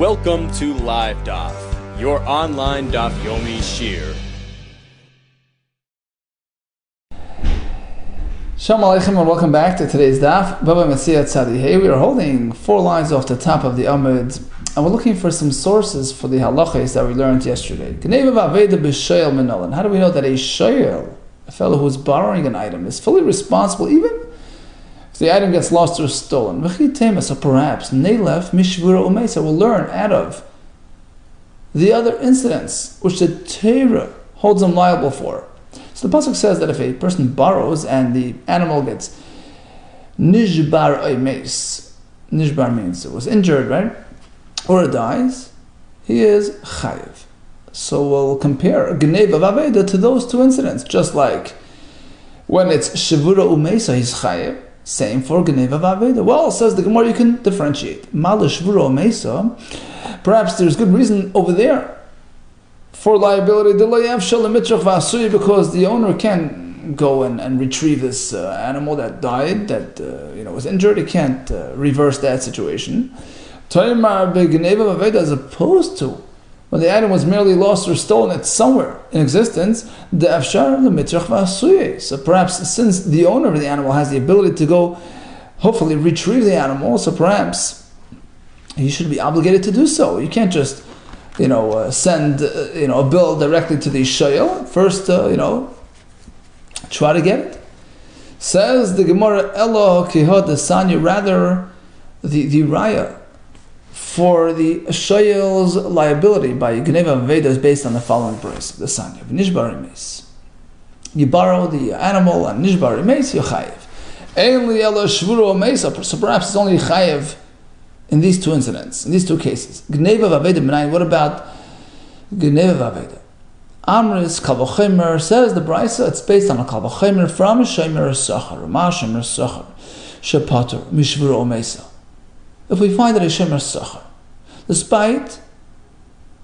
Welcome to Live DAF, your online DAF Yomi Shir. Shalom Aleichem and welcome back to today's DAF, Bava Metzia Tzadi. Hey, we are holding 4 lines off the top of the Amud, and we're looking for some sources for the halachas that we learned yesterday. How do we know that a shayel, a fellow who is borrowing an item, is fully responsible even if the item gets lost or stolen? So perhaps Neilef Mishvura Umesa will learn out of the other incidents which the Torah holds him liable for. So the pasuk says that if a person borrows and the animal gets nishbar oimes, nishbar means it was injured, right? Or it dies, he is chayiv. So we'll compare Gneva Vaveda to those 2 incidents, just like when it's Shavura Umesa, he's chayiv. Same for Gneva Vaveda. Well, says the Gemara, you can differentiate. Mala Shavura Umesa, perhaps there's good reason over there for liability, because the owner can go and retrieve this animal that died, that was injured. He can't reverse that situation. As opposed to when the item was merely lost or stolen, it's somewhere in existence. So perhaps since the owner of the animal has the ability to go, hopefully retrieve the animal, so perhaps he should be obligated to do so. You can't just send a bill directly to the shayel. First, try to get it. Says the Gemara, Elo kihod desanya, rather the raya for the shayel's liability by Gneva Veda is based on the following verse: the sanya nishbar imes. You borrow the animal and nishbar imes, you chayiv. Einli elo shvuro mesa. So perhaps it's only chayiv in these 2 incidents, in these 2 cases. Gneva Vaveda B'nai, what about Gneva Vaveda? Amris Kalvachemer, says the Brisa, it's based on a Kalvachemer from Shemer Sachar, Ma Shemer Sachar, Shepater, Mishvur Omesa. If we find that a Shemer Sachar, despite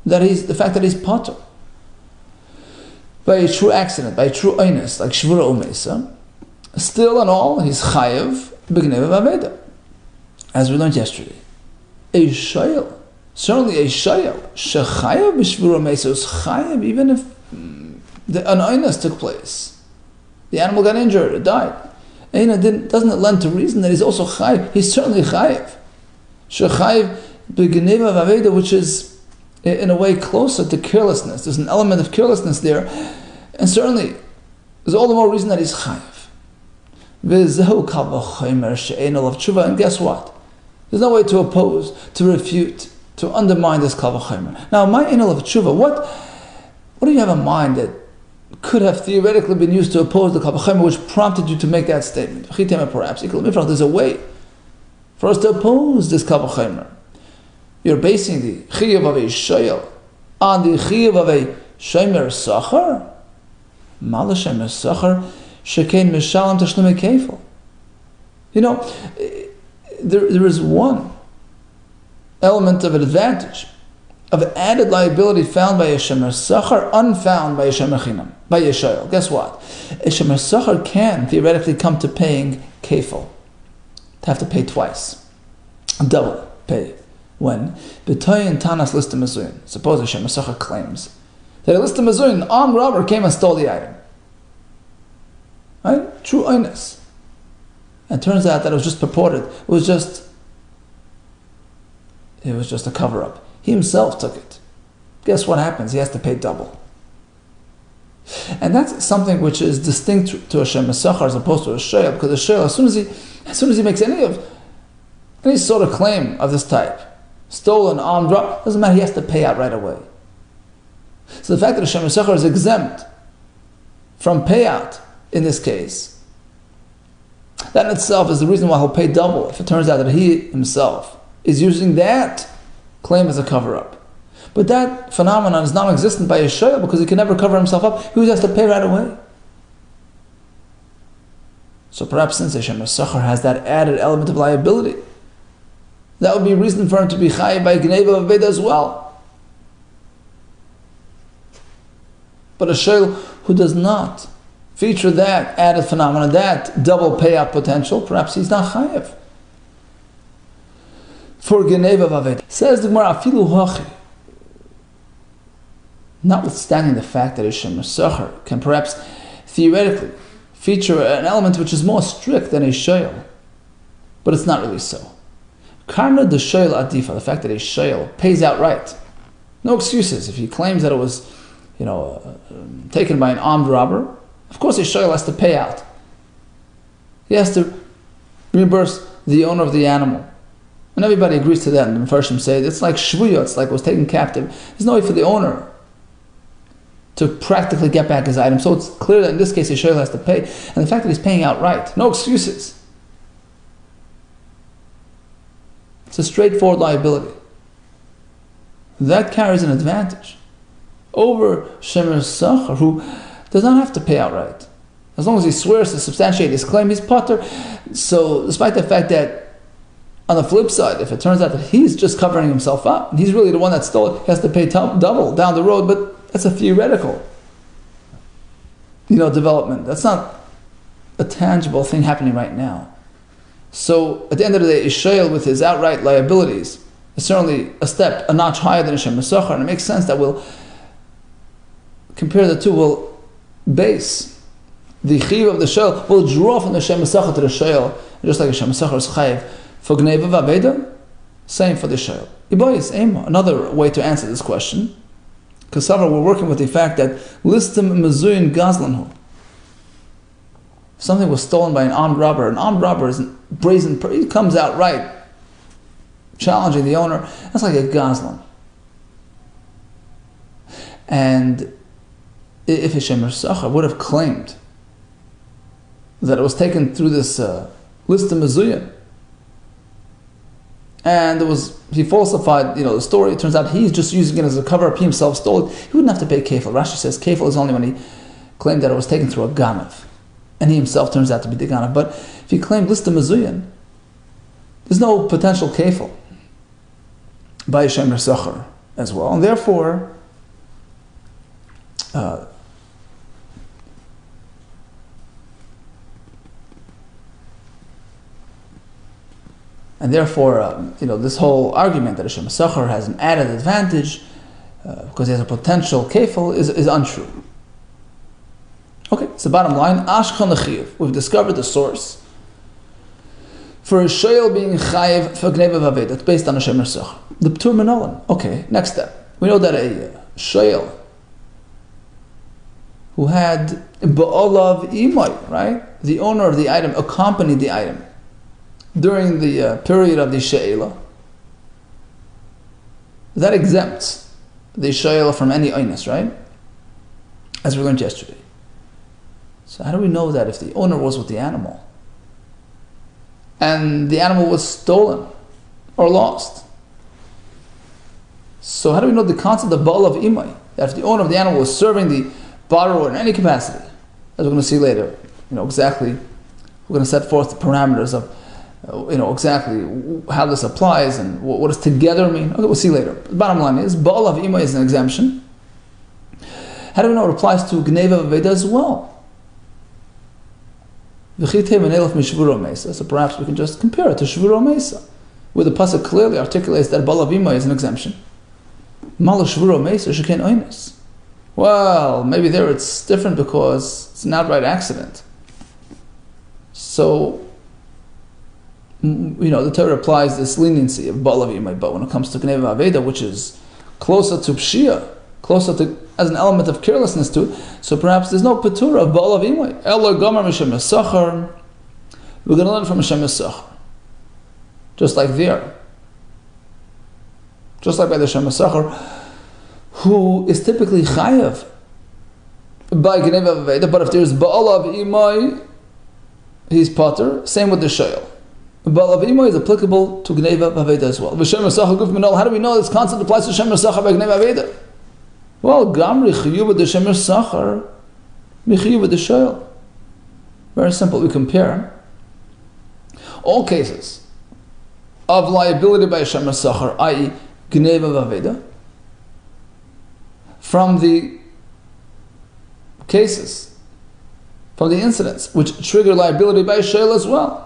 that the fact that he's Pater, by a true accident, by a true oinus, like Shvur Omesa, still and all, he's Chayev B'Gneva Vaveda, as we learned yesterday. A shayel, certainly a shayel, shechayev b'shvura mesa, is chayev even if an oinus took place. The animal got injured, it died. Doesn't it lend to reason that he's also chayev? He's certainly chayev. Shechayev b'gneva vaveda, which is in a way closer to carelessness. There's an element of carelessness there, and certainly there's all the more reason that he's chayev. V'zehu kal v'chomer she'enol of tshuva, and guess what? There's no way to oppose, to refute, to undermine this kal v'chomer. Now, my enol of tshuva, what do you have in mind that could have theoretically been used to oppose the kal v'chomer, which prompted you to make that statement? Perhaps there's a way for us to oppose this kal v'chomer. You're basing the chiyuv of a shayel on the chiyuv of a shemer sachar. Mala shemer sachar shekein mishalim tashlumei kefil. There is one element of an advantage, of added liability found by a shemer sachar, unfound by a shemer chinam, by a shayel. Guess what? A shemer sachar can theoretically come to paying kefil, to have to pay twice, double pay. When b'toyin tanas listim mezuyin, suppose a shemer sachar claims that a listim mezuyin, an armed robber, came and stole the item. Right? True oinus. And it turns out that it was just purported. It was just a cover-up. He himself took it. Guess what happens? He has to pay double. And that's something which is distinct to a shemer sachar as opposed to a shayel, because a shayel, as soon as he makes any sort of claim of this type, stolen, armed robbery, doesn't matter, he has to pay out right away. So the fact that a shemer sachar is exempt from payout in this case, that in itself is the reason why he'll pay double if it turns out that he himself is using that claim as a cover-up. But that phenomenon is non-existent by a shayel because he can never cover himself up. He has to pay right away. So perhaps since a shemer sachar has that added element of liability, that would be a reason for him to be chayiv by gneva vaveda as well. But a shayel who does not feature that added phenomenon, that double payout potential, perhaps he's not chayiv. for Geneva Vaved. Says the Gemara, Afilu Hachi. Notwithstanding the fact that a Shemer Sachar can perhaps theoretically feature an element which is more strict than a Shoyal, but it's not really so. Karna de Shoyal Adifa, the fact that a Shoyal pays outright. No excuses. If he claims that it was, taken by an armed robber, of course a Shoyal has to pay out. He has to reimburse the owner of the animal. And everybody agrees to that. And the Mepharshim say it's like Shvuya, it's like it was taken captive. There's no way for the owner to practically get back his item. So it's clear that in this case, a Shoyal has to pay. And the fact that he's paying outright, no excuses. It's a straightforward liability. That carries an advantage over Shemer Sachar, who does not have to pay outright. As long as he swears to substantiate his claim, he's potter. So despite the fact that, on the flip side, if it turns out that he's just covering himself up, and he's really the one that stole it, he has to pay double down the road, but that's a theoretical, development. That's not a tangible thing happening right now. So at the end of the day, Ishmael with his outright liabilities is certainly a notch higher than Shemer Sachar, and it makes sense that we'll compare the two. We'll base the chiv of the Shoyal, will draw from the Shemer Sachar to the Shoyal, just like a Shemer Sachar is chayiv for Gneva Vaveda, same for the Shoyal. Iboyis Ema, another way to answer this question, because we're working with the fact that listim mezuyin gazlanhu. Something was stolen by an armed robber. An armed robber is brazen. He comes out right, challenging the owner. That's like a gazlan. And if a Shemer Sachar would have claimed that it was taken through this listim mezuyin, and he falsified, the story. It turns out he's just using it as a cover-up. He himself stole it. He wouldn't have to pay kefil. Rashi says kefil is only when he claimed that it was taken through a ganav, and he himself turns out to be the ganav. But if he claimed listim mezuyin, there's no potential kefil by a Shemer Sachar as well, and therefore, this whole argument that a Shemer Sachar has an added advantage because he has a potential kefil is untrue. Okay, so bottom line, Ashkan Lechiv. We've discovered the source for a Shoyal being chayiv for Gneva Vaved. That's based on a Shemer Sachar. The Ptur Menolan. Okay, next step. We know that a Shoyal who had Ba'olav Imay, right? The owner of the item accompanied the item during the period of the She'ela. That exempts the She'ela from any oinus, right? As we learned yesterday. So how do we know that if the owner was with the animal and the animal was stolen or lost? So how do we know the concept of Ba'al of Imay? That if the owner of the animal was serving the borrower in any capacity, as we're going to see later, exactly, we're going to set forth the parameters of exactly how this applies and what does together mean. Okay, we'll see later. The bottom line is, Ba'al of Imay is an exemption. How do we know it applies to Gneva Vaveda as well? So perhaps we can just compare it to Shvuro Mesa, where the pasuk clearly articulates that Ba'al of Imay is an exemption. Mala Shvuro Mesa sheken oinus. Well, maybe there it's different because it's an outright accident. So, the Torah applies this leniency of Ba'al of Imay, but when it comes to Gneva Vaveda, which is closer to Pshia, closer to, as an element of carelessness to it, so perhaps there's no Patura of Ba'al of Imay. Elo Gomer Shemer Sachar. We're going to learn from Shemer Sachar. Just like there. Just like by the Shemer Sachar, who is typically chayav by Gneva Vaveda, but if there's Ba'al of Imay, he's potter. Same with the Shoyal. Ba'al of Imay is applicable to Gneva Vaveda as well. How do we know this concept applies to Shemer Sachar by Gneva Vaveda? Well, Gamri Chiyuv with the Shemer Sachar, Michiyuv with the Shoyal. Very simple. We compare all cases of liability by Shemer Sachar, i.e. Gneva Vaveda, from the cases, from the incidents which trigger liability by Shoyal as well.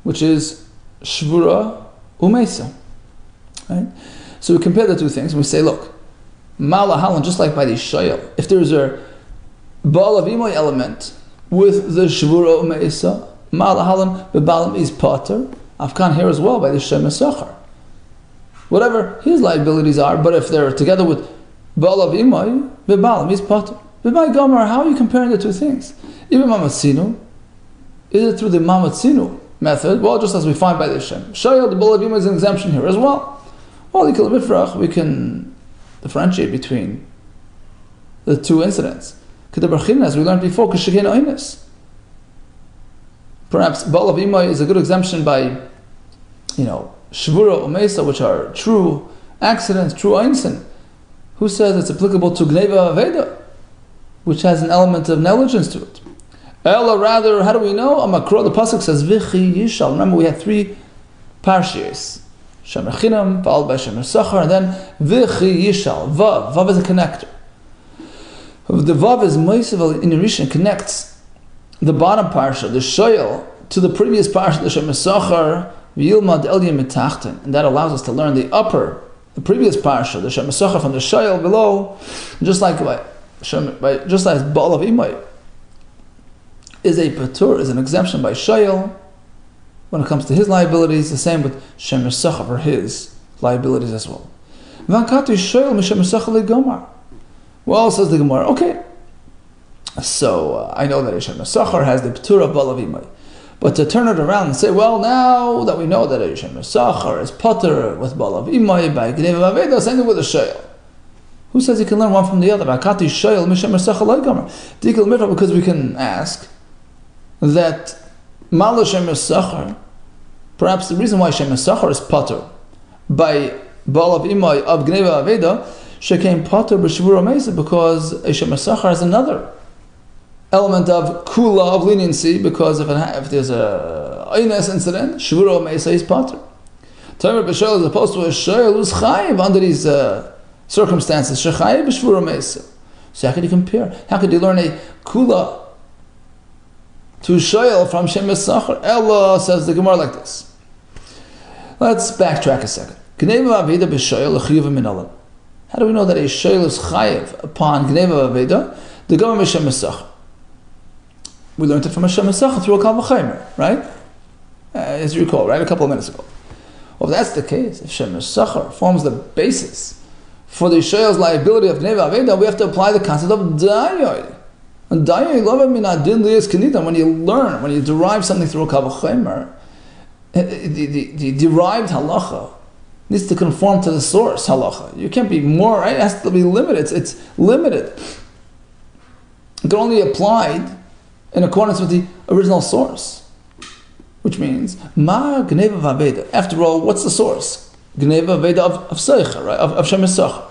which is shvura umeisa. Right? So we compare the two things and we say, look, malahalan, just like by the shayel, if there's a ba'al imoy element with the shvura umeisa, malahalan bebalam is pater. Afkan here as well by the shem esachar. Whatever his liabilities are, but if they're together with ba'al imoy, bebalam is pater. B'may Gomer, how are you comparing the two things? Even mamatzinu, is it through the mamatzinu method? Well, just as we find by the Shem. Shayel, the ba'al imoy is an exemption here as well. Well, we can differentiate between the two incidents. Kedabarchin, as we learned before, k'shegin oines. Perhaps ba'al imoy is a good exemption by, shvura umeisa, which are true accidents, true einsin. Who says it's applicable to gneva aveda, which has an element of negligence to it? Ella, rather, how do we know? Amakro, the pasuk says, V'chi yishal. Remember, we had three parshias. Shemer chinam, followed by shemer sachar, and then V'chi yishal. Vav. Vav is a connector. The Vav is moisav in Rishon, connects the bottom parsha, the shoyel, to the previous parsha, the shemer sachar, v'yilmad eliyim mitachten. And that allows us to learn the previous parsha, the shemer sachar from the shoyel below, just like just as ba'al of imoy is a patur, is an exemption by shayel when it comes to his liabilities, the same with shemer sachar for his liabilities as well. Well, says the Gemara, okay, so I know that a shemer sachar has the patur of ba'al of imoy, but to turn it around and say, well, now that we know that a shemer sachar is patur with ba'al of imoy by gneva aveda, same thing with a shayel. Who says you can learn one from the other? Because we can ask that Mala Shemer Sachar, perhaps the reason why Shemer Sachar is pater by ba'al of imoy of gneva aveda, she came pater b'shvura meisa, because a Shemer Sachar has another element of kula, of leniency, because if there's a aynes incident, shvura meisa is pater. Tamer b'shayel, as opposed to a shayel who's chayiv under these circumstances, shechayim b'shvura meisa. So how could you compare? How could you learn a kula to shayel from shemer sachar? Ella, says the Gemara, like this. Let's backtrack a second. Gneva aveda b'shayel l'chiyuv minalan. How do we know that a shayel is chayiv upon gneva aveda? The Gemara b'shemer sachar. We learned it from a shemer sachar through a kal v'chaymer, right? As you recall, right, a couple of minutes ago. Well, if that's the case, if shemer sachar forms the basis for the shayel's liability of gneva aveda, we have to apply the concept of dayoy. And dayoy lova min adin liyas kenita. When you learn, when you derive something through a kal v'chaymer, the derived halacha needs to conform to the source halacha. You can't be more, right? It has to be limited. It's limited. It can only be applied in accordance with the original source, which means ma gneva aveda. After all, what's the source? Gneva aveda of seicha, right? Of shemer sachar.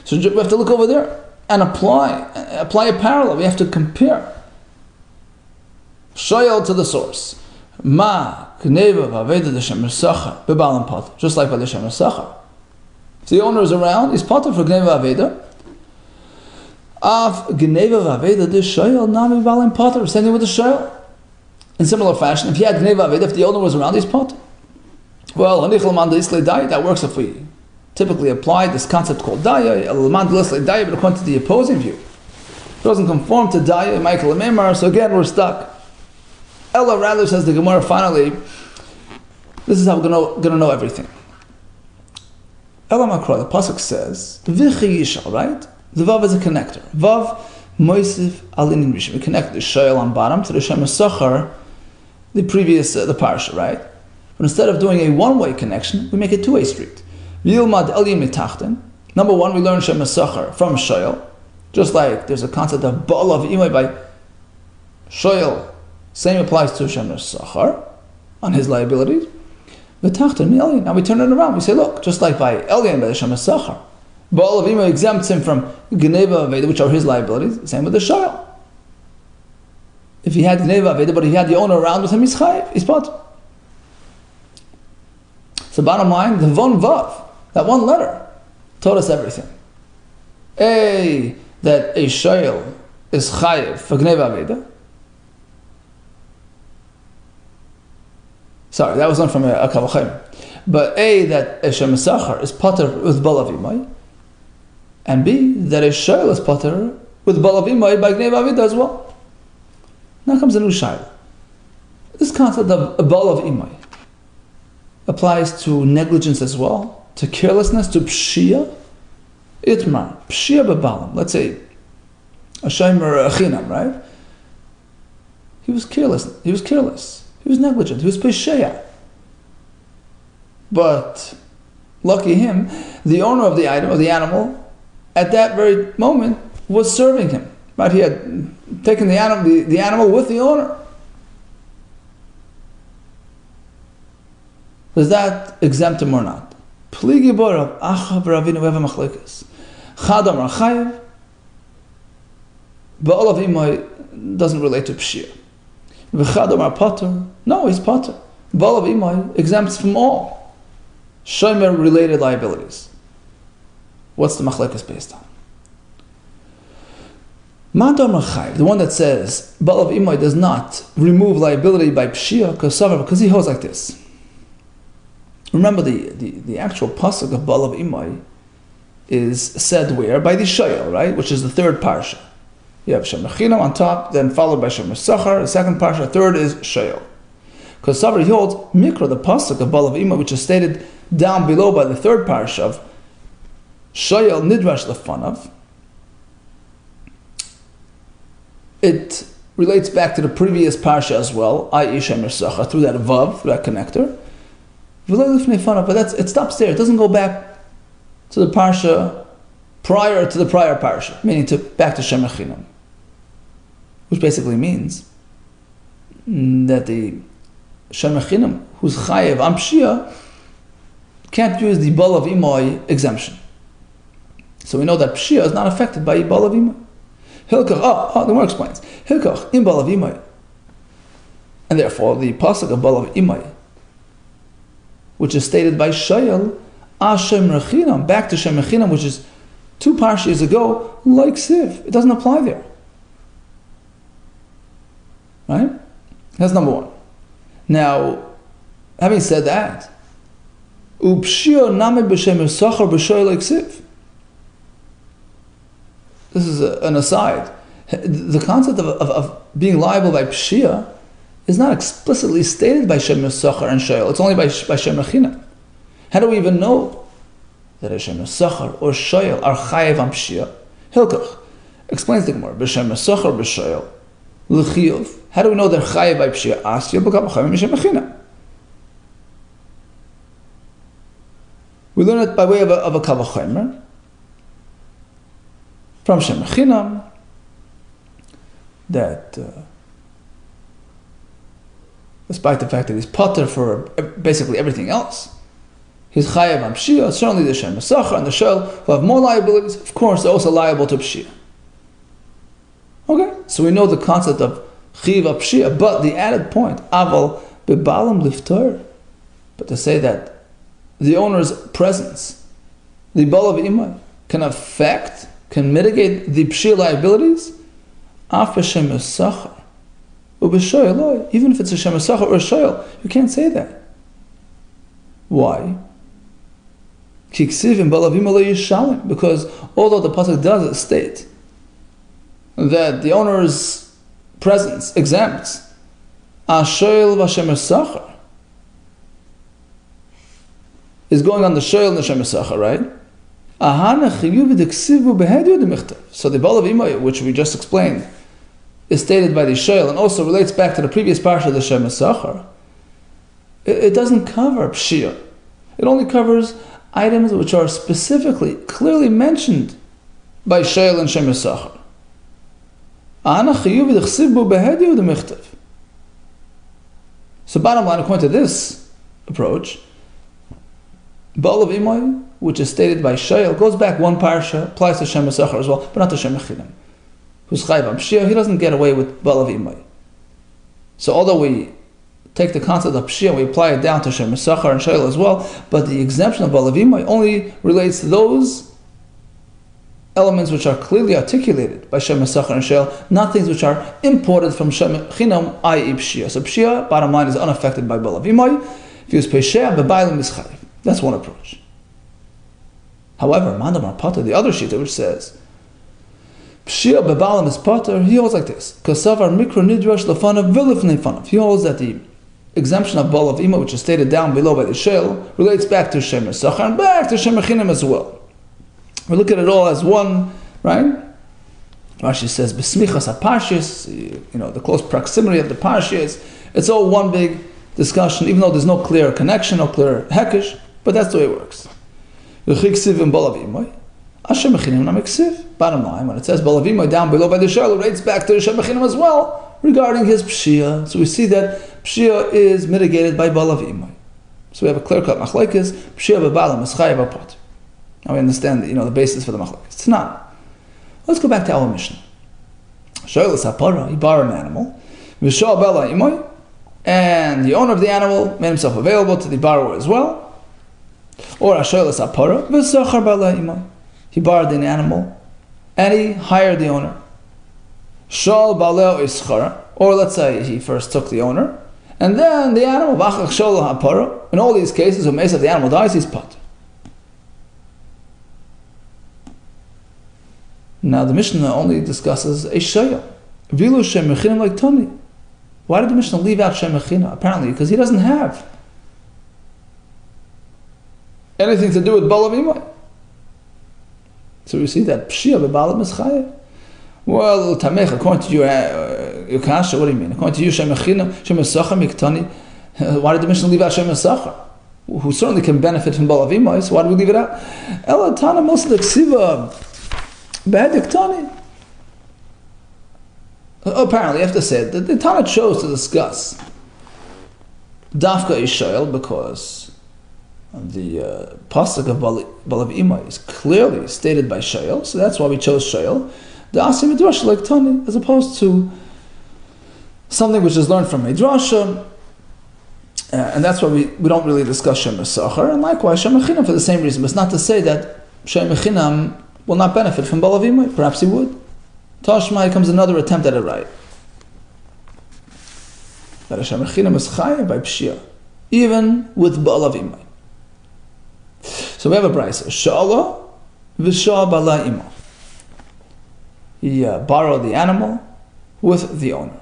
So we have to look over there and apply a parallel. We have to compare shayel to the source. Ma gneva aveda the shemer sachar bebalam pater, just like by the shemer sachar. If the owner is around, he's pater for gneva aveda. Of gneva aveda the shayel nami bebalam pater, same thing with the shayel. In similar fashion, if he had gneva aveda, if the owner was around, he's pater. Well, that works if we typically apply this concept called daya, but according to the opposing view, it doesn't conform to daya, Michael and Memar, so again we're stuck. Ella rather, says the Gemara, finally, this is how we're going to know everything. Ella Makra, the pasuk says, V'chi yishal, right? The vav is a connector. Vav moisif alinin rishon. We connect the shayel on bottom to the shemer sachar, the previous, the parsha, right? But instead of doing a one-way connection, we make a two-way street. Yilmad eliyim mitachten. Number one, we learn shemer sachar from shayel, just like there's a concept of ba'al of imoy by shayel. Same applies to shemer sachar on his liabilities. Mitachten mi eliyim. Now we turn it around. We say, look, just like by eliyim by the shemer sachar, ba'al of imoy exempts him from gneva aveda, which are his liabilities. Same with the shayel. If he had gneva aveda, but he had the owner around with him, he's chayiv, he's pater. So bottom line, the von vav, that one letter, taught us everything. A, that a shayel is chayiv for gneva aveda. Sorry, that was one from a Kavachim. But A, that a Shem Sachar is potter with Balav Imai, and B, that a Shoyl is potter with Balav Imai by Gnei Avida as well. Now comes a new Shaila. This concept of Balav Imai applies to negligence as well, to carelessness, to Pshia, Itmar, Pshia Babalam. Let's say a Shomer Achinam, right? He was careless, he was negligent, he was Pesheya. But lucky him, the owner of the item, of the animal, at that very moment was serving him. Right? He had taken the animal with the owner. Does that exempt him or not? Pligi borav achav ravinu eva machlekes. Chadam rachayev. Ba'olav imay doesn't relate to pshir. V'chadam potter. No, he's potter. Ba'olav imay exempts from all shomer related liabilities. What's the machlekes based on? Madam rachayev, the one that says Ba'olav imay does not remove liability by pshir because he holds like this. Remember the actual pasuk of Ba'olav imay is said where? By the Shayel, right? Which is the third parsha. You have Shem Mechinam on top, then followed by Shem Sachar, the second parsha, third is Shayel. Because Sabri holds Mikra, the pasuk of Ba'olav imay, which is stated down below by the third parsha of Shayel Nidrash Lefanav. It relates back to the previous parsha as well, i.e. Shem Sachar, through that vav, through that connector. But it stops there. It doesn't go back to the parsha prior to the prior parsha, meaning back to Shem Mechinam, which basically means that the Shem Mechinam, who's chayev am pshia, can't use the Ba'olav imay exemption. So we know that pshia is not affected by Ba'olav imay. Hilkach, the Gemara explains, Hilkach in Ba'olav imay, and therefore the pasuk of Ba'olav imay, which is stated by Shayel, Shem Rechinam, back to Shem Rechinam, which is 2 parshas ago, like Siv. It doesn't apply there. Right? That's number 1. Now, having said that, Upshio Name B'Shem Sachar B'Shayel like Siv. This is an aside. The concept of being liable by Pshia is not explicitly stated by Shem Sachar and Shayel. It's only by Shem Rechinam. How do we even know that a Shem Sachar or Shayel are chayev am pshia? Hilkach explains the Gemara. B'Shem Sachar b'Shayel l'chiyuv. How do we know they're chayev by pshia? Asya b'kam chayev m'Shem Rechinam. We learn it by way of a kavachemer from Shem Rechinam that. Despite the fact that he's potter for basically everything else, he's chayav am pshia. Certainly the Shem Sachar and the Shayel who have more liabilities, of course, they're also liable to pshia. Okay, so we know the concept of chiv pshia, but the added point, aval bebalam liftar, but to say that the owner's presence, the Ba'olav imay, can mitigate the pshia liabilities, af b'Shem Sachar. Even if it's a Shem Sachar or a Shayel, you can't say that. Why? Because although the pasuk does state that the owner's presence exempts a Shayel v'Shem Sachar, is going on the Shayel and the Shem Sachar, right? So the Ba'olav imay, which we just explained, is stated by the Shayel and also relates back to the previous parsha of the Shem Sachar. It doesn't cover pshia. It only covers items which are specifically, clearly mentioned by Shayel and Shem Sachar. So bottom line, according to this approach, Ba'olav imay, which is stated by Shayel, goes back 1 parsha, applies to Shem Sachar as well, but not to Shem Mechinam. Who's chayav am pshia, he doesn't get away with Ba'olav imay. So although we take the concept of pshia and we apply it down to Shem Sachar and Shayel as well, but the exemption of Ba'olav imay only relates to those elements which are clearly articulated by Shem Mesachar and Shel, not things which are imported from Shem Chinam, i.e. Pshia. So Pshia, bottom line, is unaffected by Balav Imoy. If you use Peshea, Bebailim is Chayiv. That's one approach. However, Mandamar Pater, the other Shita, which says Pshia Bebalim is Pater, he holds like this. Kasavar Mikra Nidrash Lafanav Vilifnei Fanav. He holds that the exemption of Balav Imoy, which is stated down below by the Shel, relates back to Shem Mesachar and back to Shem Chinam as well. We look at it all as one, right? Rashi says, Besmichas HaParshis, the close proximity of the Parshis. It's all one big discussion, even though there's no clear connection, no clear hekesh, but that's the way it works. Bottom line, when it says Balav Imoy down below by the Shel, it relates back to the Shem Chinam as well, regarding his Pshia. So we see that Pshia is mitigated by Balav Imoy. So we have a clear-cut machlekes, Pshia Bebalim is Chayav HaPater. Now we understand, the basis for the machlokes. It's not. Let's go back to our Mishnah. Shoyles hapara, he borrowed an animal. V'shal bela imoy, and the owner of the animal made himself available to the borrower as well. Or shoyles hapara, v'sachar bela imoy, he borrowed an animal and he hired the owner. Shal bala ischara, or let's say he first took the owner and then the animal v'achach shol hapara. In all these cases, when the animal dies, he's pater. Now the Mishnah only discusses a shayah. Vilu Shem Mechinim like Tony. Why did the Mishnah leave out Shem Mechina? Apparently because he doesn't have anything to do with Balav Imoy. So we see that Pshia B'Balav is Chayev. Well, Tamech, according to your kasha, what do you mean? According to you, Shem Mechina, Shem Mesachar Miktani. Why did the Mishnah leave out Shem Mesachar? Who certainly can benefit from Balav Imoy, so why did we leave it out? Ela Tana most of the Ksiva. Apparently, you have to say that the Tana chose to discuss Dafka Ishael because the pasuk of Balav Imoy is clearly stated by Shael, so that's why we chose Shael. The Asi Midrash like Tani, as opposed to something which is learned from Midrasha, and that's why we don't really discuss Shem Mesachar, and likewise Shem Mechinam for the same reason. But it's not to say that Shem Mechinam will not benefit from Balav Imoy. Perhaps he would. Tashmai comes another attempt at it right. That Hashem Mechinam is Chayav by Pshia, even with Balav Imoy. So we have a brayso. Sha'ala v'sha bala imo. He borrowed the animal with the owner.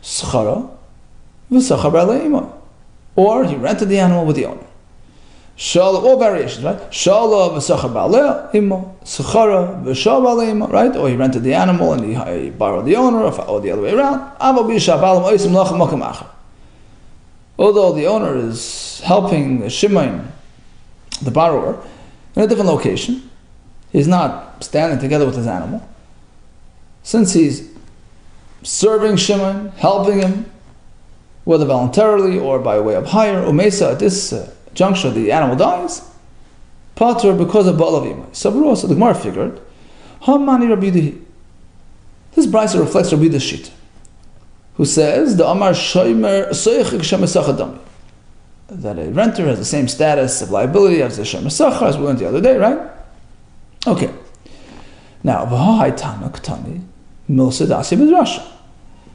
Schara v'sachar bala imo. Or he rented the animal with the owner. Shala, all variations, right? Shala v'sachar ba'aleh imo, sachara v'shah ba'aleh imo, right? Or he rented the animal and he borrowed the owner, or the other way around. Although the owner is helping Shimon, the borrower, in a different location, he's not standing together with his animal. Since he's serving Shimon, helping him, whether voluntarily or by way of hire, umesa at this juncture the animal dies, pater because of Balav Imoy. So the Gemara figured, Hamani Rabbi Yehuda. This brayso reflects Rabbi Yehuda's shita, who says the Amar Shomer Soichik Shem Mesachadami, that a renter has the same status of liability as a Shem Mesachar, as we learned the other day, right? Okay. Now V'ha'ai Tana Ktani Milsa Dasi Midrasha.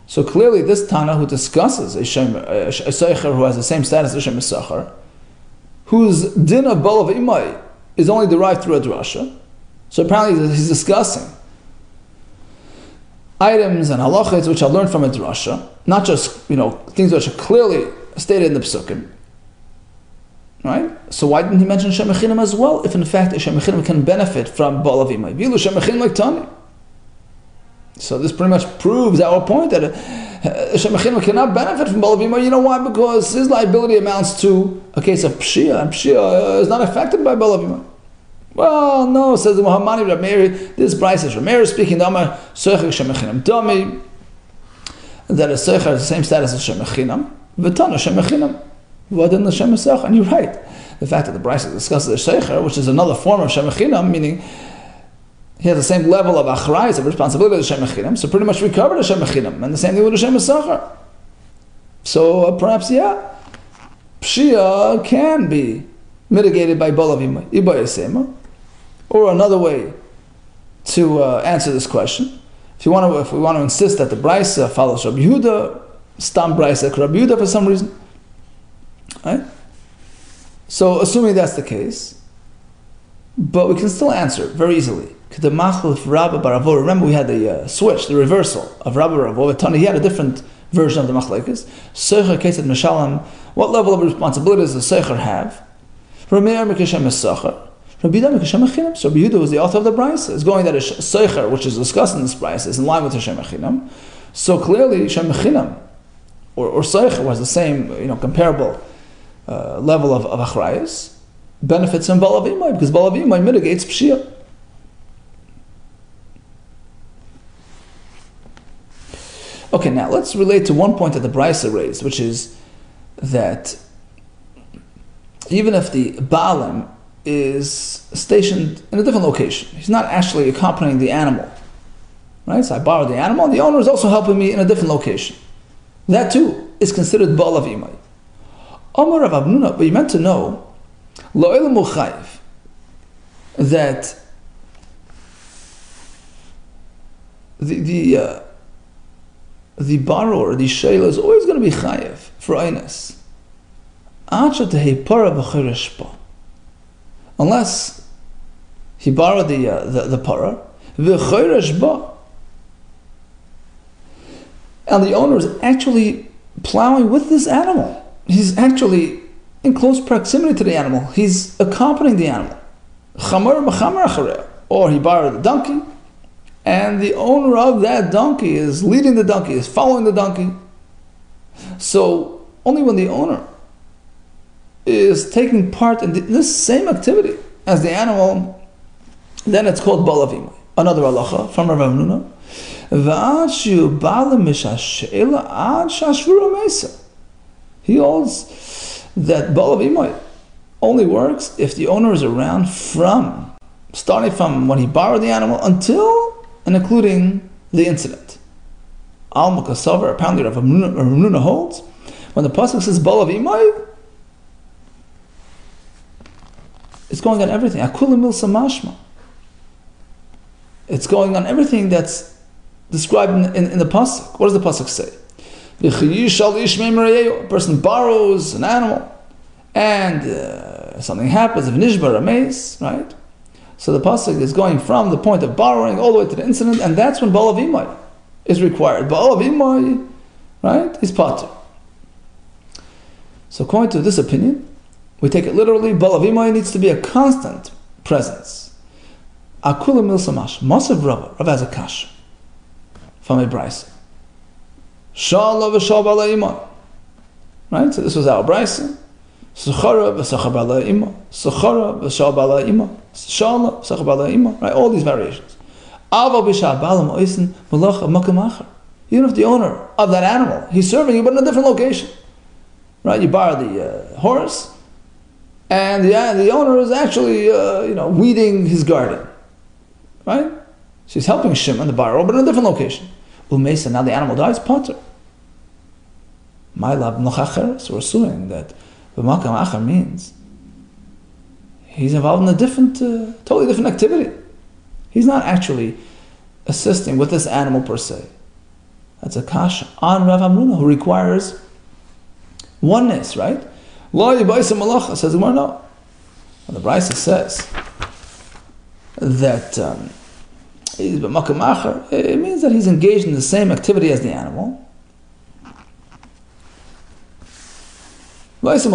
So clearly, this Tana who discusses a Soicher who has the same status as a Shem Mesachar, whose din of Balav Imoy is only derived through a drasha. So apparently he's discussing items and halachas which are learned from a drasha, not just things which are clearly stated in the psukim. Right? So why didn't he mention Shem Mechinim as well, if in fact Shem Mechinim can benefit from Balav Imoy? Vilu Shem Mechinim like Tani. So this pretty much proves our point that Shem Mechinim cannot benefit from Balav Imoy. You know why? Because his liability amounts to a case of Pshia, and Pshia is not affected by Balav Imoy. Well, no, says the Muhammadi Rabbi Meir, this price is Rabbi Meir speaking, Damar Soichik Shem Mechinam Dami, that a Soicher has the same status as Shem Mechinam, V'tana Shem Mechinam, V'adin Shem Mesach. And you're right, the fact that the Brisa discusses the Soicher, which is another form of Shem Mechinam, meaning he has the same level of achrayus, of responsibility as Shem Mechinam, so pretty much we covered the Shem Mechinam, and the same thing with the Shem Mesachar. So perhaps, Pshia can be mitigated by Balav Imoy, Iba Yasema. Or another way to answer this question. If we want to insist that the Brisa follows Rabbi Yehuda, Stam Brisa Rabbi Yehuda for some reason, right? So assuming that's the case, but we can still answer very easily. Remember, we had the switch, the reversal of Rabbi Ravo. He had a different version of the machlekes. Seicher Kesed Meshalem. What level of responsibility does the Seicher have? Rabbi Yehuda So Rabbi Yehuda was the author of the Brisa. It's going that a Seicher, which is discussed in this Brisa, is in line with Hashem Echinam. So clearly, Hashem Echinam or Seicher was the same, comparable level of Achrayas, benefits from Balav Imai, because Balav Imai mitigates Pshia. Okay, now let's relate to one point that the Brisa raised, which is that even if the Baalim is stationed in a different location, he's not actually accompanying the animal, right? So I borrowed the animal, and the owner is also helping me in a different location. That too is considered Balav Imai. Amar Rav Abnuna, but you meant to know, Lo'el Muchayiv, that the borrower, the shayla, is always going to be chayiv for einis. Unless he borrowed the para, and the owner is actually plowing with this animal. He's actually in close proximity to the animal. He's accompanying the animal. Or he borrowed the donkey, and the owner of that donkey is leading the donkey, is following the donkey. So only when the owner is taking part in this same activity as the animal, then it's called Balav Imai. Another halacha from Rav Hamnuna. He holds that Balav Imai only works if the owner is around starting from when he borrowed the animal until and including the incident. Al Mukasavar, apparently Rav Hamnuna holds, when the pasuk says Balav Imai, it's going on everything. Akula mil samashma. It's going on everything that's described in the pasuk. What does the pasuk say? A person borrows an animal, and something happens. If nishbar amaze, right? So the pasuk is going from the point of borrowing all the way to the incident, and that's when Balav Imai is required. Balav Imai, right, is pater. So according to this opinion, we take it literally. Balav Imai needs to be a constant presence. Akula mil samash. Masav Rav has a kasha from a brisa. Shala v'shal bala imai. Right. So this was our brisa. Suchara v'sachar bala imai. Suchara v'shal bala imai. Shala v'sachar bala imai. Right. All these variations. Ava b'shal bala ma'isen malacha makam achar. Even if the owner of that animal, he's serving you, but in a different location. Right. You borrow the horse, and the owner is actually weeding his garden. Right? She's helping Shimon, the borrower, but in a different location. Umesa, now the animal dies, potter. My lab nochacher, so we're assuming that b'makam achar means he's involved in a different, totally different activity. He's not actually assisting with this animal per se. That's a kasha on Rav Hamnuna, who requires oneness, right? Lo yibaysa malacha, says the Gemara, no. And the Brisa says that he's b'makam achar, it means that he's engaged in the same activity as the animal. So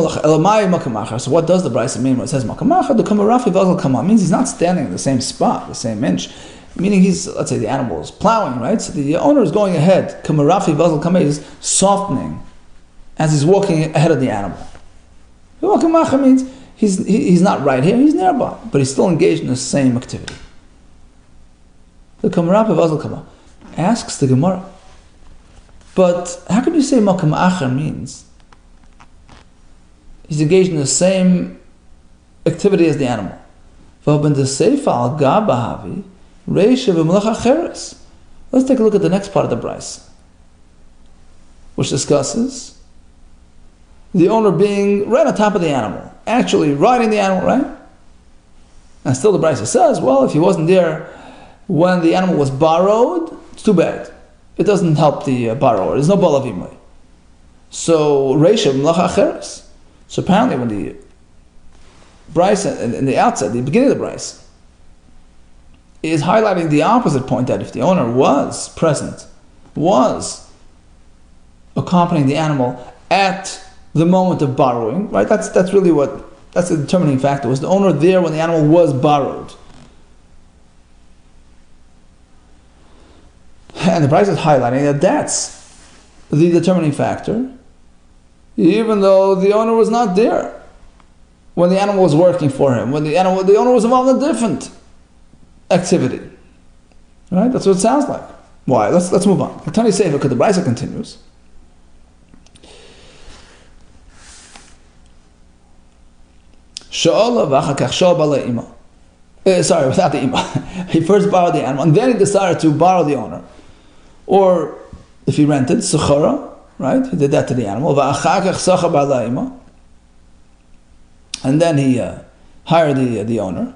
what does the Brisa mean when it says makam achar? The kamarafi v'azal kama means he's not standing in the same spot, the same inch. Meaning let's say the animal is plowing, right? So the owner is going ahead. Kamarafi v'azal kama is softening as he's walking ahead of the animal. Makam achar means he's not right here, he's nearby, but he's still engaged in the same activity. The Kamarav of Azal Kama asks the Gemara, but how can you say Makam Achar means he's engaged in the same activity as the animal? Let's take a look at the next part of the Brisa, which discusses the owner being right on top of the animal, actually riding the animal, right? And still the Brisa says, well, if he wasn't there when the animal was borrowed, it's too bad. It doesn't help the borrower. There's no Bava Metzia. So Reisha Mlacha Acheres. So apparently when the Bryce in the outset, the beginning of the Bryce, is highlighting the opposite point, that if the owner was present, was accompanying the animal at the moment of borrowing, right? That's really that's the determining factor. Was the owner there when the animal was borrowed? And the Bryce is highlighting that that's the determining factor, even though the owner was not there when the animal was working for him, when the owner was involved in a different activity. Right? That's what it sounds like. Why? Let's move on. Tani Sefer, because the Bryce continues. Sorry, without the ima. He first borrowed the animal, and then he decided to borrow the owner. Or if he rented, Sechara, right? He did that to the animal. And then he hired the owner.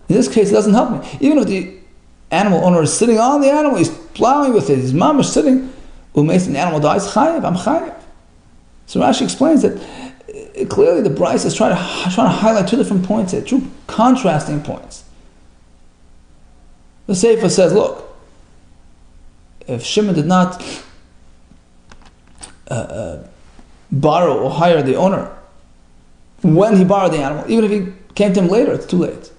In this case, it doesn't help me. Even if the animal owner is sitting on the animal, he's plowing with it, his mom is sitting, the animal dies, chayiv, I'm chayiv. So Rashi explains that clearly the Bryce is trying to highlight two different points here, two contrasting points. The Sefer says, look, if Shimon did not borrow or hire the owner when he borrowed the animal, even if he came to him later, it's too late.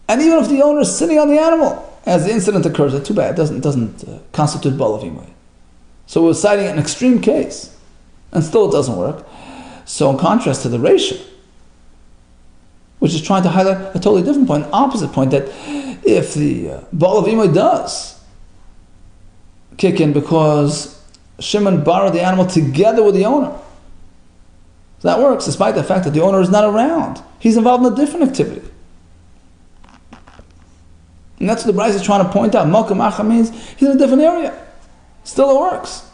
And even if the owner is sitting on the animal as the incident occurs, it's too bad. It doesn't constitute Bava Metzia. So we're citing an extreme case, and still it doesn't work. So in contrast to the Reisha, which is trying to highlight a totally different point, an opposite point, that if the Bava Metzia does kick in because Shimon borrowed the animal together with the owner, that works despite the fact that the owner is not around. He's involved in a different activity. And that's what the Bryce is trying to point out. Malka Macha means he's in a different area. Still it works.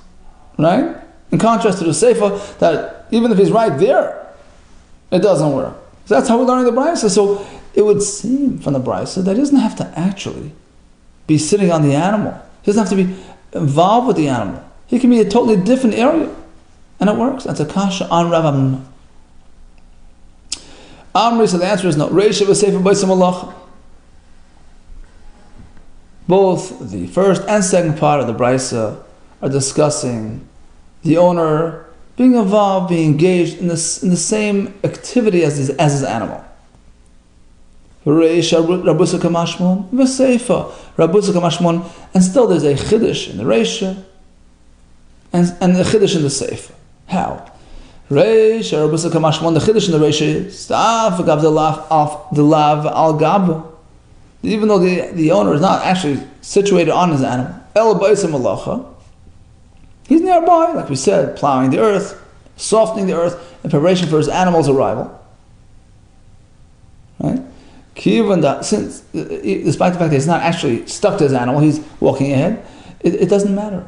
Right? In contrast to the Sefer, that even if he's right there, it doesn't work. So that's how we're learning the Bryce. So it would seem from the Bryce that he doesn't have to actually be sitting on the animal. He doesn't have to be involved with the animal. He can be a totally different area. And it works. That's a kasha on Rav Amnuna. Amri, so the answer is no. Reisha v'sefer b'isam malacha. Both the first and second part of the Brisa are discussing the owner being involved, being engaged in the same activity as his animal. Reisha rabusa kamashmon v'sefer rabusa kamashmon, and still there's a chiddush in the Reisha and a chiddush in the Sefer. How? Reisha rabusa kamashmon. The chiddush in the Reisha is staf gav the lav al gab. Even though the owner is not actually situated on his animal, el ba'isam malacha, he's nearby, like we said, plowing the earth, softening the earth in preparation for his animal's arrival. Right? Since, despite the fact that he's not actually stuck to his animal, he's walking ahead, it doesn't matter.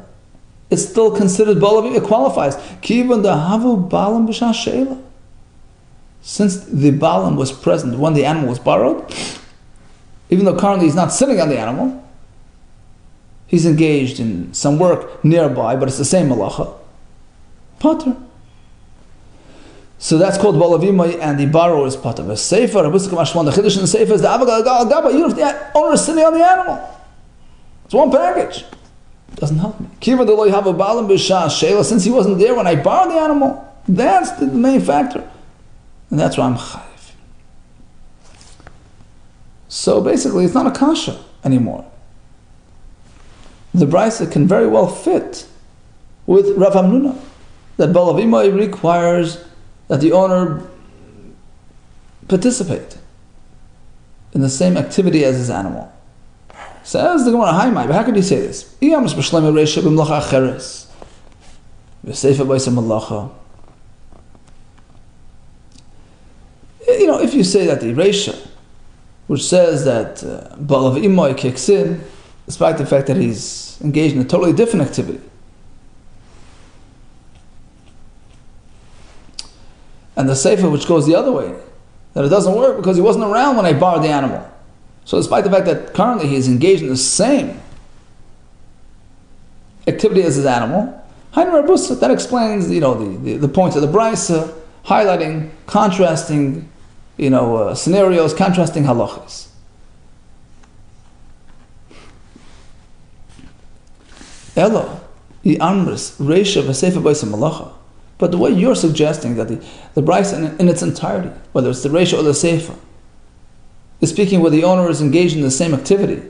It's still considered balavi. It qualifies. Since the balam was present when the animal was borrowed, even though currently he's not sitting on the animal, he's engaged in some work nearby, but it's the same malacha. Pater. So that's called Bava Metzia, and the borrower is pater. The Sefer, the chiddush in the Sefer is the avagal gaba. Even if the owner is sitting on the animal, it's one package. Doesn't help me. Since he wasn't there when I borrowed the animal, that's the main factor, and that's why I'm chayiv. So basically, it's not a kasha anymore. The Brisa can very well fit with Rav Amnuna, that Bava Metzia requires that the owner participate in the same activity as his animal. Says the Gemara, but how could you say this? You know, if you say that the Reisha, which says that Bava Metzia kicks in, despite the fact that he's engaged in a totally different activity, and the Sefer, which goes the other way, that it doesn't work because he wasn't around when I borrowed the animal. So despite the fact that currently he's engaged in the same activity as his animal, that explains, the points of the Brisa, highlighting, contrasting, scenarios, contrasting halachas. Ella, the amris, reisha v'sefer b'isem malacha. But the way you're suggesting that the Brisa in its entirety, whether it's the reisha or the sefer, is speaking where the owner is engaged in the same activity.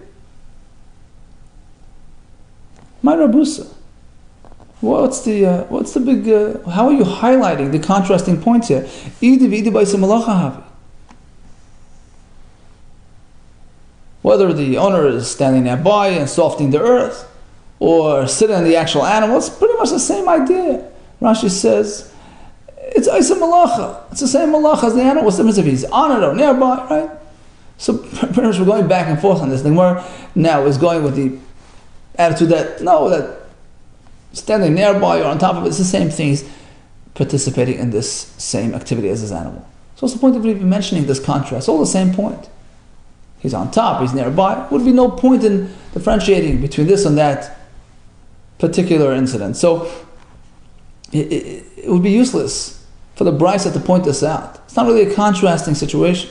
My Rabusa. What's the big? How are you highlighting the contrasting points here? Whether the owner is standing nearby and softening the earth, or sitting on the actual animal, it's pretty much the same idea. Rashi says it's Isa Malacha. It's the same Malacha as the animal. What's the difference if he's on it or nearby, right? So pretty much we're going back and forth on this. The Gemara now is going with the attitude that standing nearby or on top of it, it's the same thing. He's participating in this same activity as his animal. So what's the point of even mentioning this contrast? It's all the same point. He's on top, he's nearby. Would be no point in differentiating between this and that particular incident. So it would be useless for the Brisa to point this out. It's not really a contrasting situation.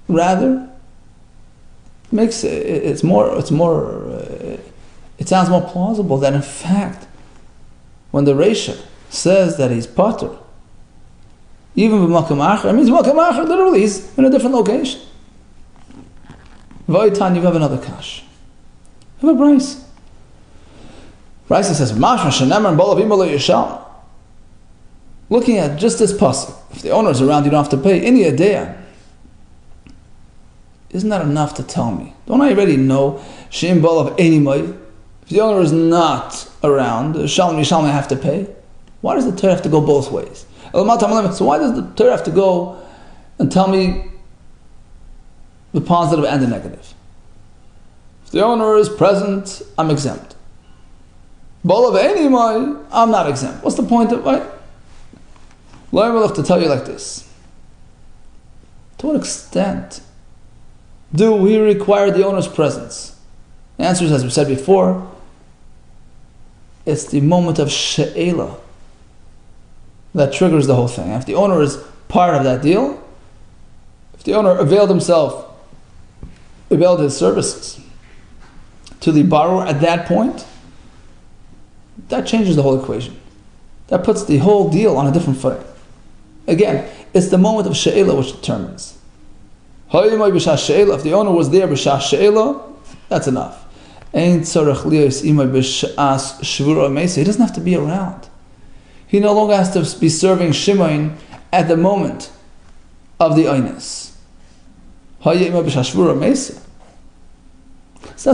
Rather, it sounds more plausible that in fact, when the Reisha says that he's pater, even b'makam acher, it means b'makam acher, literally he's in a different location. V'oitan, you have another kash. You have a Brisa. Brisa says, Mashma shenemar and balav ima lo yishal. Looking at just this pasuk, if the owner is around, you don't have to pay. Any adea. Isn't that enough to tell me? Don't I already know Shem Balav Enimai? If the owner is not around, Shalom Yishalom I have to pay. Why does the Torah have to go both ways? So why does the Torah have to go and tell me the positive and the negative? If the owner is present, I'm exempt. Balav Enimai, I'm not exempt. What's the point of it? Lo have to tell you like this. To what extent do we require the owner's presence? The answer is, as we said before, it's the moment of she'ela that triggers the whole thing. If the owner is part of that deal, if the owner availed his services to the borrower at that point, that changes the whole equation. That puts the whole deal on a different footing. Again, it's the moment of she'ela which determines. If the owner was there b'shas she'ela, that's enough. He doesn't have to be around. He no longer has to be serving Shimon at the moment of the oinus. So that's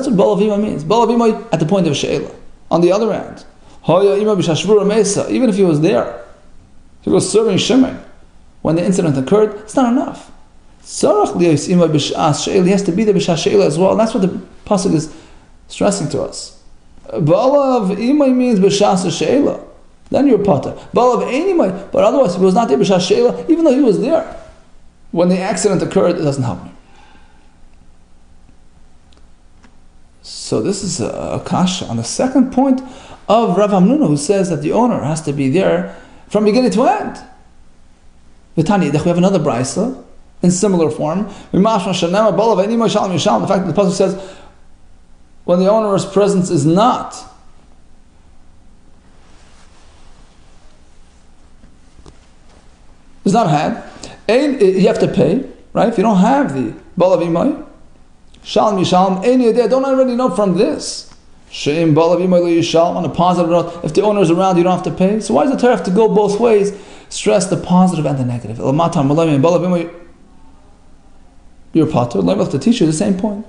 what balavima means. Balavima at the point of she'ela. On the other hand, even if he was there, if he was serving Shimon when the incident occurred, it's not enough. He has to be there b'shas she'ela as well, and that's what the pasuk is stressing to us. Ba'alav imay means b'shas she'ela, then you're pater. Ba'alav einimay, but otherwise if he was not there b'shas she'ela, even though he was there when the accident occurred, it doesn't help me. So this is a kasha on the second point of Rav Hamnuna, who says that the owner has to be there from beginning to end. V'tani, we have another brisa in similar form. The fact that the pasuk says when the owner's presence is not had, you have to pay, right? If you don't have the balav imay, shalom yishalom, don't already know from this. Sheim balav imay yishalom, on a positive note, if the owner is around, you don't have to pay. So why does the Torah have to go both ways? Stress the positive and the negative. Your pater, let me have to teach you the same point.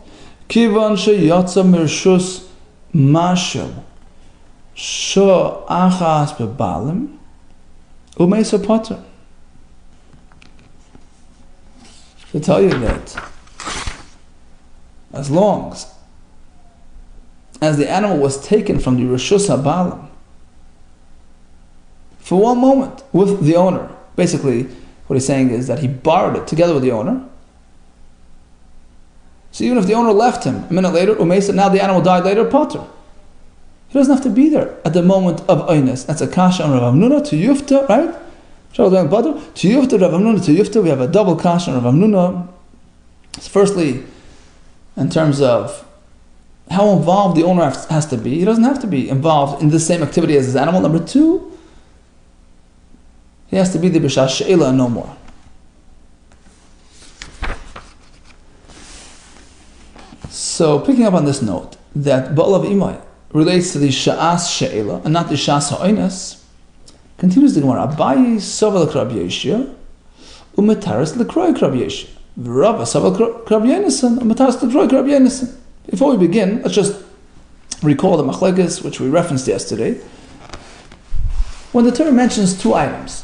Kivan sheyatza mirshus mashel sho achas bebalim umeisa pater. To tell you that as long as the animal was taken from the reshus habalim for one moment with the owner. Basically, what he's saying is that he borrowed it together with the owner. So even if the owner left him a minute later, now the animal died later, potter. He doesn't have to be there at the moment of oinus. That's a kasha on Rav Hamnuna to Yufta, right? To Yufta, Rav Hamnuna to Yufta. We have a double kasha on Rav Hamnuna. So firstly, in terms of how involved the owner has to be, he doesn't have to be involved in the same activity as his animal. Number two, he has to be the b'shas she'ela and no more. So picking up on this note, that Ba'alav Imai relates to the sha'as she'ela and not the sha'as ha'oines, continues the Gemara, Abayi sovel Rabbi Yeshua, umetaris l'kroi Rabbi Yeshua, v'Rava sovel Rabbi Yonasan, umetaris l'kroi Rabbi Yonasan. Before we begin, let's just recall the machlekes which we referenced yesterday. When the Torah mentions two items,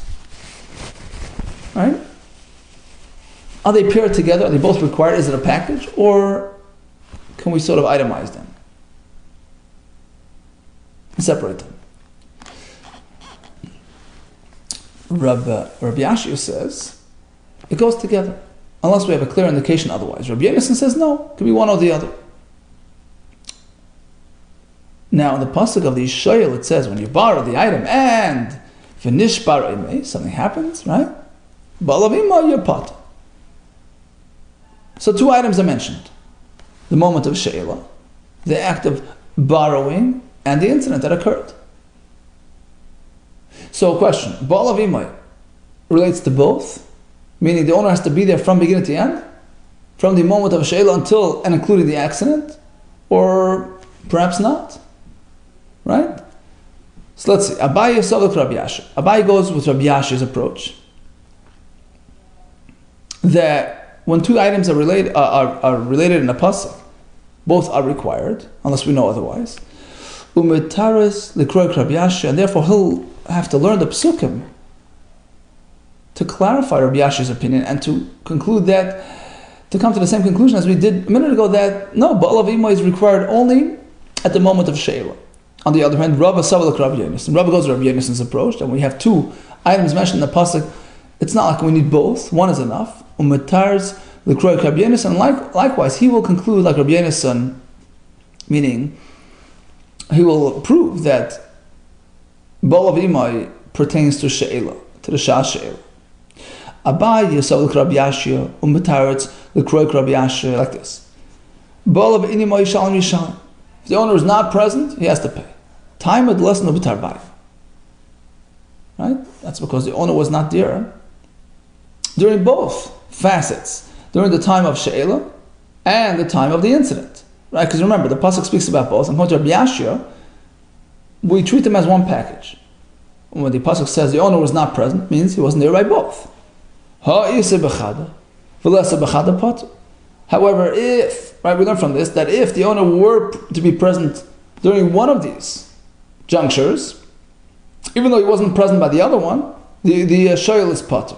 right? Are they paired together? Are they both required? Is it a package? Or can we sort of itemize them and separate them? Rabbi Yashia says it goes together, unless we have a clear indication otherwise. Rabbi Yonasan says no, it can be one or the other. Now in the pasuk of the Yishayel it says when you borrow the item and finish borrow something happens, right? Balavima your pot. So two items are mentioned: the moment of she'ela, the act of borrowing, and the incident that occurred. So, question: Balavima relates to both, meaning the owner has to be there from beginning to end, from the moment of she'ela until and including the accident, or perhaps not, right? So let's see. Abaye Savak Rabbi Yasha. Abaye goes with Rabbi Yasha's approach that when two items are related in a pasuk, both are required, unless we know otherwise. Umetaris l'kroi Rabbi Yasha, and therefore he'll have to learn the psukim to clarify Rabbi Yasha's opinion and to conclude that, to come to the same conclusion as we did a minute ago, that no, Ba'alav Ima is required only at the moment of she'ela. On the other hand, Rabbi Savalak Rabbi Yonasan. Rabbi goes to Rabbi Yonasan's approach, and when we have two items mentioned in the pasuk, it's not like we need both. One is enough. Umetars l'kroi Rabbi Yonasan. Likewise, he will conclude like Rabbi Yonasan, meaning he will prove that Ba'alav Imai pertains to she'ela, to the shah she'ela. Abai Yisavlik Rabbi Yashia umetaretz l'kroi Rabbi Yashia, like this. Ba'alav Imai shalom yishalom. If the owner is not present, he has to pay. Time at lesson of b'tarbai. Right? That's because the owner was not there during both facets, during the time of she'ela and the time of the incident. Right? Because remember, the pasuk speaks about both. And according to Rabbi Yashia, we treat them as one package. When the pasuk says the owner was not present, means he wasn't there by both. However, if, right, we learn from this that if the owner were to be present during one of these junctures, even though he wasn't present by the other one, the shoyel is potter.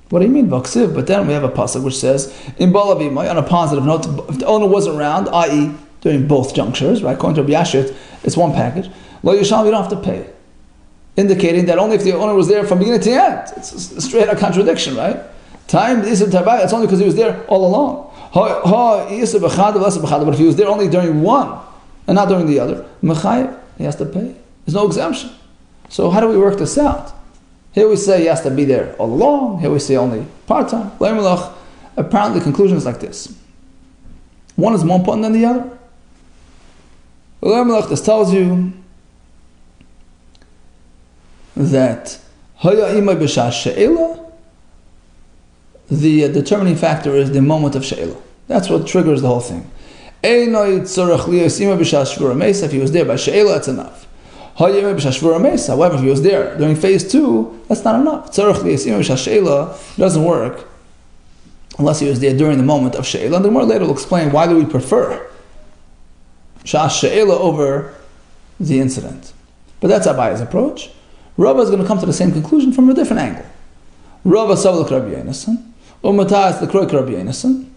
What do you mean, Vaksiv? But then we have a pasuk which says, in Ba'alav Imai, on a positive note, if the owner was around, i.e., during both junctures, right? According to Rabbi Yashit, it's one package. Lo Yisham, you don't have to pay. Indicating that only if the owner was there from beginning to end. It's a straight out contradiction, right? Time is it's only because he was there all along. But if he was there only during one and not during the other, he has to pay. There's no exemption. So how do we work this out? Here we say he has to be there all along. Here we say only part-time. Apparently the conclusion is like this. One is more important than the other. This tells you that the determining factor is the moment of she'ela. That's what triggers the whole thing. If he was there by she'ela, that's enough. However, if he was there during phase 2, that's not enough. It doesn't work unless he was there during the moment of she'ela. And the more later will explain why do we prefer she'ela over the incident. But that's Abaya's approach. Rava is going to come to the same conclusion from a different angle. Rava Savlik Rabbi Yonasan, Umatas the Kroik Rabbi Yonasan.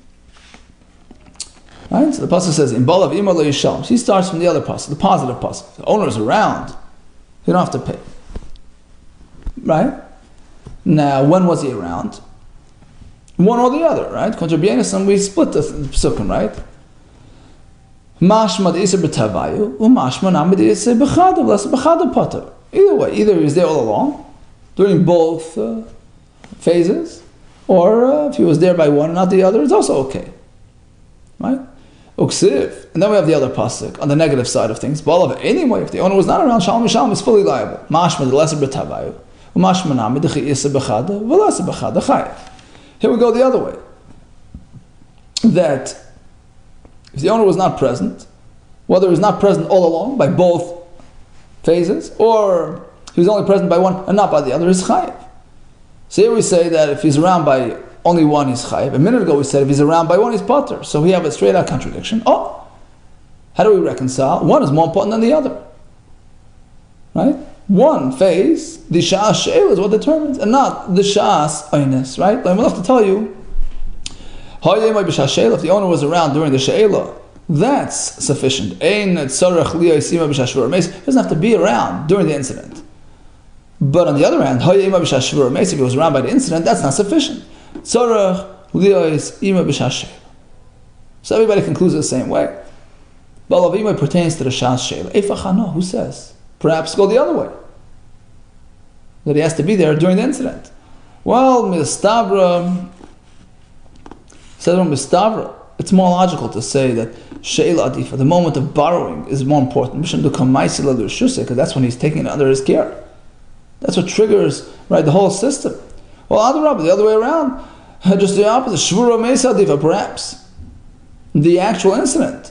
Right? So the pasuk says, "In Ba'alav Ima lo yishalom." He starts from the other pasuk, the positive pasuk. The owner is around; you don't have to pay. right? Now, when was he around? One or the other, right? Contra B'Yenasan, we split the psukim, right? Mashma d'isa b'tavayu, u'mashma nam d'isa b'chadav, less b'chadav potter. Either way, either he was there all along, during both phases, or if he was there by one and not the other, it's also okay, right? Uksiv, and then we have the other pasuk on the negative side of things. Balav anyway, if the owner was not around, shalom yishalom is fully liable. Mashma d'lesa b'tavayu, u'mashma nam d'isa b'chadav, v'lesa b'chadav chayav. Here we go the other way. That if the owner was not present, whether he was not present all along by both phases, or he was only present by one and not by the other, is chayiv. So here we say that if he's around by only one, he's chayiv. A minute ago we said if he's around by one, he's potter. So we have a straight out contradiction. Oh, how do we reconcile? One is more important than the other. Right? One phase, the sha'as she'ela is what determines, and not the sha'as aynes, right? I'm enough to tell you, if the owner was around during the she'ela, that's sufficient. He doesn't have to be around during the incident. But on the other hand, if he was around by the incident, that's not sufficient. So everybody concludes the same way. Balav pertains to the sha'as she'ela. Who says? Perhaps go the other way. That he has to be there during the incident. Well, Mistavra, it's more logical to say that She'ela Adifa, the moment of borrowing, is more important. Because that's when he's taking it under his care. That's what triggers, right, the whole system. Well, Adarabah, the other way around, just the opposite. Shvura Meisa Adifa, perhaps. The actual incident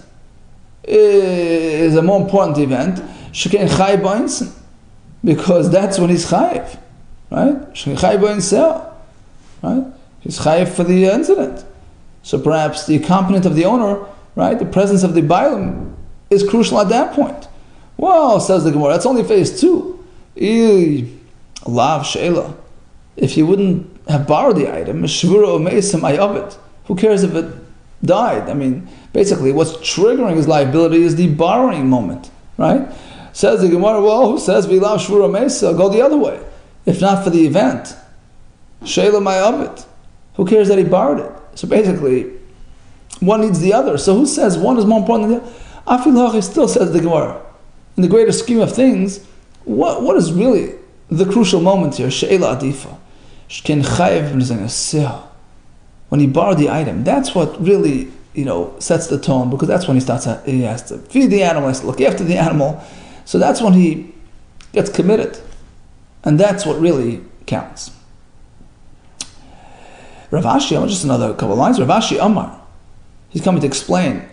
is a more important event. Sheken Chai Ba'insen, because that's when he's chayiv, right? Sheken Chai Ba'insen, right? He's chayiv for the incident. So perhaps the accompaniment of the owner, right, the presence of the bailam, is crucial at that point. Well, says the Gemara, that's only phase 2. Lav she'ela. If he wouldn't have borrowed the item, who cares if it died? I mean, basically, what's triggering his liability is the borrowing moment, right? Says the Gemara, well, who says Vilav Shvura Mesa? Go the other way. If not for the event, Sheila Mayavit. Who cares that he borrowed it? So basically, one needs the other. So who says one is more important than the other? Afilachi still says the Gemara. In the greater scheme of things, what is really the crucial moment here? Sheila Adifa. Shken Chayev when he borrowed the item, that's what really, sets the tone, because that's when he has to feed the animal, he has to look after the animal. So that's when he gets committed. And that's what really counts. Rav Ashi, just another couple of lines. Rav Ashi Amar, he's coming to explain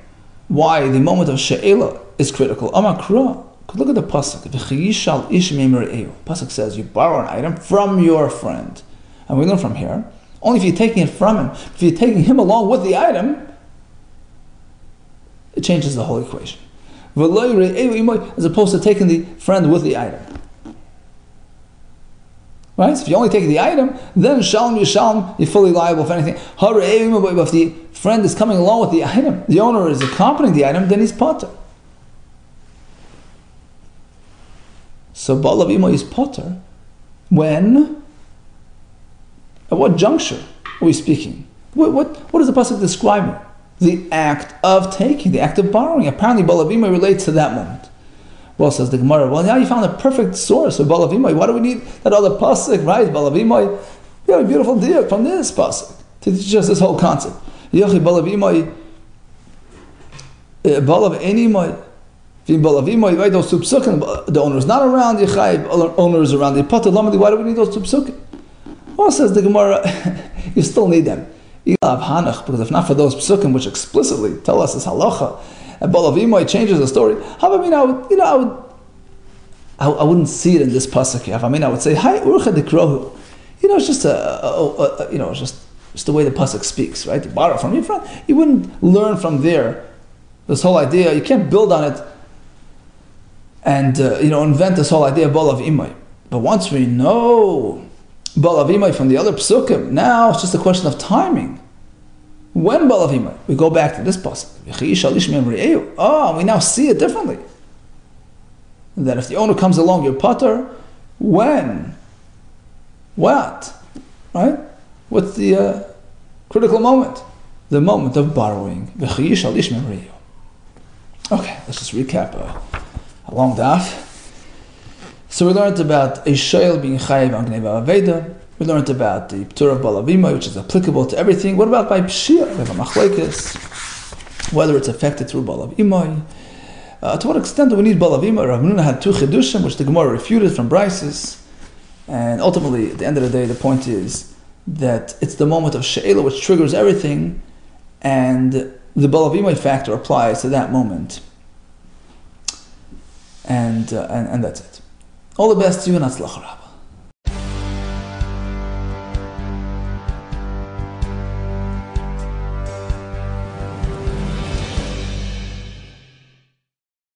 why the moment of She'ela is critical. Amar Kra, look at the Pasuk. Pasuk says, you borrow an item from your friend. And we learn from here, only if you're taking it from him. If you're taking him along with the item, it changes the whole equation. As opposed to taking the friend with the item. Right? So if you only take the item, then Shalom Yishalom, you're fully liable for anything. If the friend is coming along with the item, the owner is accompanying the item, then he's potter. So Balav Imo is potter when? At what juncture are we speaking? What is the pasuk describing? The act of taking, the act of borrowing. Apparently, Balavimai relates to that moment. Well, says the Gemara, well, now you found a perfect source of Balavimai. Why do we need that other pasuk, right? Balavimai, we have a beautiful deal from this pasuk to teach us this whole concept. Yochi Balavimai, Balav Enimai, Balavimai, right? Those two psukim, the owner is not around, the owner is around, the potter lamadi. Why do we need those two psukim? Well, says the Gemara, you still need them. Because if not for those psukim which explicitly tell us this halacha, and Balavimoy changes the story. I wouldn't see it in this pasuk. I would say, "Hi urcha dekrohu." It's just just the way the pasuk speaks, right? You borrow from your friend. You wouldn't learn from there this whole idea. You can't build on it and invent this whole idea of Balavimoy. But once we know Balavimai from the other psukim, now it's just a question of timing. When Balavimai? We go back to this pasuk. We now see it differently. That if the owner comes along, you're potter when What? Right? What's the critical moment? The moment of borrowing. Okay, let's just recap a long daf. So we learned about a shoyl being chayiv on gneva aveda. We learned about the p'tur of balavima, which is applicable to everything. What about by pshia? We have a machlekes, whether it's affected through balavima. To what extent do we need balavima? Rav Nuna had two chidushim, which the Gemara refuted from Brises. And ultimately, at the end of the day, the point is that it's the moment of she'ela which triggers everything, and the balavima factor applies to that moment. And that's it. All the best to you and Atzlach Rab.